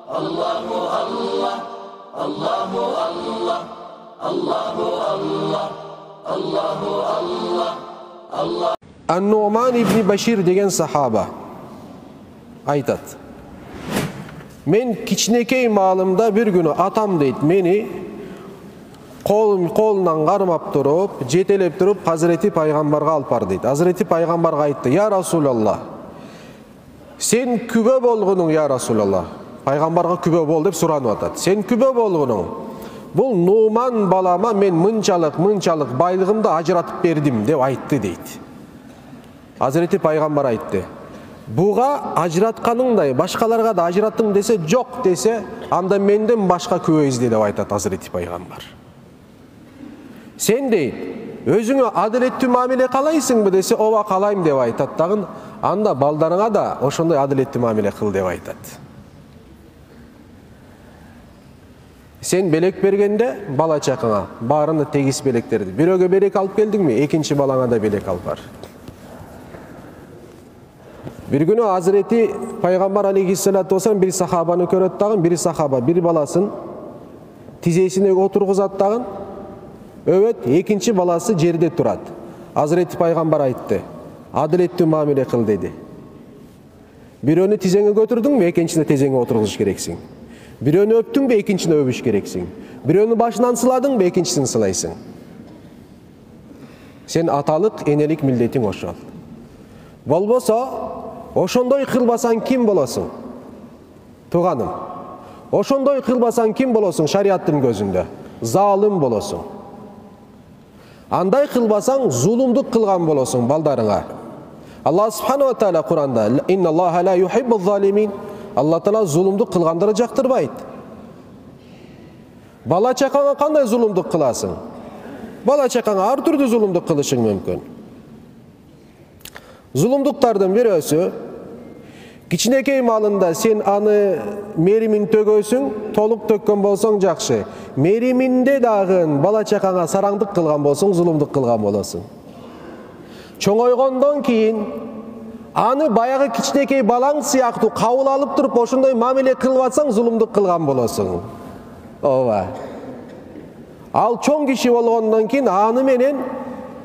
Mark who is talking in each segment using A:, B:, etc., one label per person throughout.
A: Allahu Allah, Allahu Allah, Allahu Allah, Allahu Allah, Allah.
B: An-Nu'man ibn Bashir деген sahaba айтат: мен кичинекей маалымда bir günü atam дейт meni қолынан қармап тұрып, жетелеп тұрып, Hazreti Пайғамбарға алып бар дейді. Hazreti Пайғамбарға айтты: "Я Расулаллах, сен күбө болгонуң, я Расулаллах." Пайғамбарға күбө бол деп сұранып атат. "Сен күбө болгонуң. Бұл Нуман балама мен мынчалық байлығымды ажыратып бердім" деп айтты дейді. Hazreti Пайғамбар айтты: "Буга ажыратканыңдай башкаларга да ажыраттың десе, жок десе, анда менден башка күбө изде" деп айтат Hazreti Пайғамбар. Сен дейт, өзүңө адилеттүү мамиле каалайсыңбы десе, ооба каалайм деп айтат дагы, анда балдарыңа да ошондой адилеттүү мамиле кыл деп айтат. Сен белек бергенде бала чакаңа баарына тегис белектерди. Бирөөгө белек алып келдиңби, экинчи балаңа да белек алып бар. Bir günü Hazreti Peygamber aleyhissalatu vesselam bir sahabаны көрөт дагы, bir сахаба bir баласын тизесине отургузат дагы. Evet, ikinci balası жерде турат. Hazreti Peygamber aytты: "Adilеттүү мамиле кыл" dedi. Бирөөнү тизеңе көтүрдүңбү, экинчисине тизеңе отургузуш керексиң. Бирөөнү өптүңбү, экинчисине өбүш керексиң. Бирөөнү башынан сыладыңбы, экинчисин сылайсың. Сен аталык, энелик милдетиң ошол. Болбосо, ошондой кылбасаң ким болосуң? Туганым. Ошондой кылбасаң ким болосуң шариаттын көзүндө? Залым болосуң. Андай кылбасаң зулумдук кылган болосуң балдарыңа. Аллах субхана ва тааля Куранда: "Инна Аллаха ла юхиббу залимин." Аллах таала зулумдук кылгандарды жактырбайт. Бала чакаңа кандай зулумдук кыласың? Бала чакаңа ар түрдүү зулумдук кылышың мүмкүн. Зулумдуктардын бирөөсү, кичинекей маалында сен аны меримин төгөсүң, толук төккөн болсоң жакшы. Мериминде дагы бала чакаңа сараңдык кылган болсоң, зулумдук кылган болосуң. Чоңойгондон кийин аны баягы кичинекей балаң сыяктуу кабыл алып туруп, ошондой мамиле кылып атсаң, зулумдук кылган болосуң. Ооба. Ал чоң киши болгондон кийин аны менен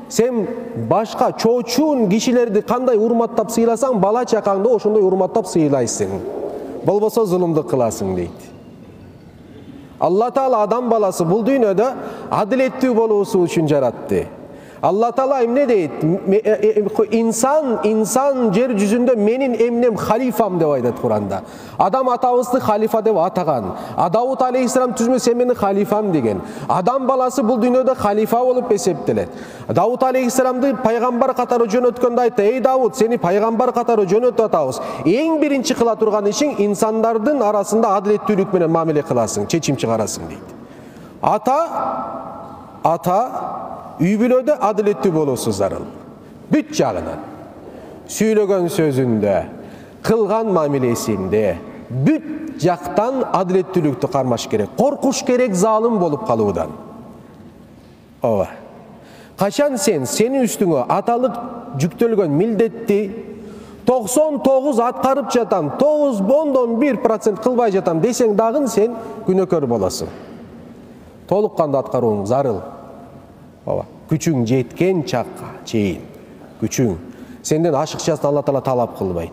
B: сен башка чоочун кишилерди кандай урматтап сыйласаң, бала чакаңды ошондой урматтап сыйлайсың. Болбосо зулумдук кыласың дейт. Алла Таала адам баласы бул дүйнөдө адилеттүү болуусу үчүн жаратты. Алла Таала эмне дейт? Инсан жер жүзүндө менин эмнем халифам деп айтат Куранда. Адам атабызды халифа деп атаган. Давуд алейхиссалам түзмө сен менин халифам деген. Адам баласы бул дүйнөдө халифа болуп эсептелет. Давуд алейхиссаламды пайгамбар катары жөнөткөндө айтты: "Эй Давуд, сени пайгамбар катары жөнөтүп атабыз. Эң биринчи кыла турган ишиң инсандардын арасында адилеттүүлүк менен мамиле кыласың, чечим чыгарасың" дейт. Ата үй бүлөдө адилеттүү болуусу зарыл. Бүт жагынан. Сүйлөгөн сөзүндө, кылган мамилесинде, бүт жактан адилеттүүлүктү кармаш керек. Коркуш керек залым болуп калуудан. Ооба. Качан сенин үстүңө аталык жүктөлгөн милдетти 99 аткарып жатам, 9,1% кылбай жатам десең дагы сен күнөөкөр болосуң. Толук кандуу аткарууң зарыл. Ооба. Күчүң жеткен чакка чейин. Күчүң. Сенден ашыкчасын Алла Таала талап кылбайт.